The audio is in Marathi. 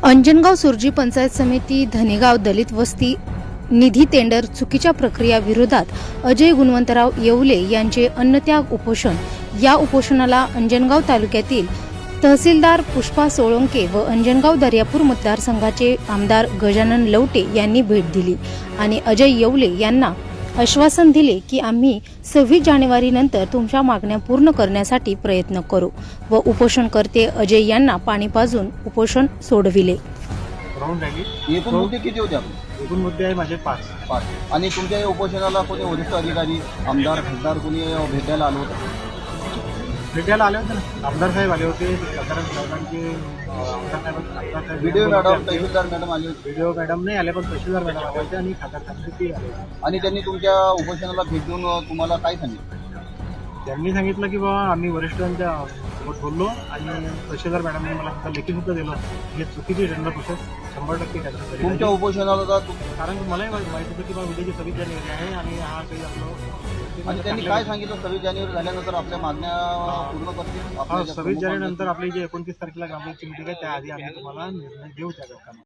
अंजनगाव सुरजी पंचायत समिती धनेगाव दलित वस्ती निधी टेंडर चुकीच्या प्रक्रिया विरोधात अजय गुणवंतराव येवले यांचे अन्नत्याग उपोषण। या उपोषणाला अंजनगाव तालुक्यातील तहसीलदार पुष्पा सोळंके व अंजनगाव दर्यापूर मतदारसंघाचे आमदार गजानन लवटे यांनी भेट दिली आणि अजय येवले यांना आश्वासन दिले की आम्ही 26 जानेवारीनंतर तुमच्या मागण्या पूर्ण करण्यासाठी प्रयत्न करू व उपोषणकर्ते अजय यांना पाणी पाजून उपोषण सोडविले। एकूण मुद्दे किती होते आपले? एकूण मुद्दे आहे माझे 5 आणि तुमच्या या उपोषणाला कोणी वरिष्ठ अधिकारी आमदार खासदार कोणी भेटायला आलो होतं? भेटायला आले होते ना, आमदार साहेब आले होते, साधारण साहेबांचे आमदार साहेब व्हिडिओ मॅडम तहसीलदार मॅडम आले होते? व्हिडिओ मॅडम नाही आले, पण तहसीलदार मॅडम आले होते आणि खासदार साहेब ते आले होते। आणि त्यांनी तुमच्या उपोषणाला भेट देऊन तुम्हाला काय सांगितलं? त्यांनी सांगितलं की बाबा आम्ही वरिष्ठांच्या सोबत बोललो आणि तहसीलदार मॅडमने मला सुद्धा लेखी सुद्धा दिलं, हे चुकीची टेंडर प्रोसेस 100% कॅन्सल तुमच्या झाली। उपोषणाला कारण मलाही माहिती होतं की बाबा उद्याची 26 जानेवारी आहे आणि हा काही आपलं आणि त्यांनी काय सांगितलं 26 जानेवारी झाल्यानंतर आपल्या मागण्या पूर्ण करतील? 26 जानेवारी नंतर आपली जी 29 तारखेला ग्रामपंचायतची मीटिंग आहे त्याआधी आम्ही तुम्हाला निर्णय देऊ त्या लोकांना।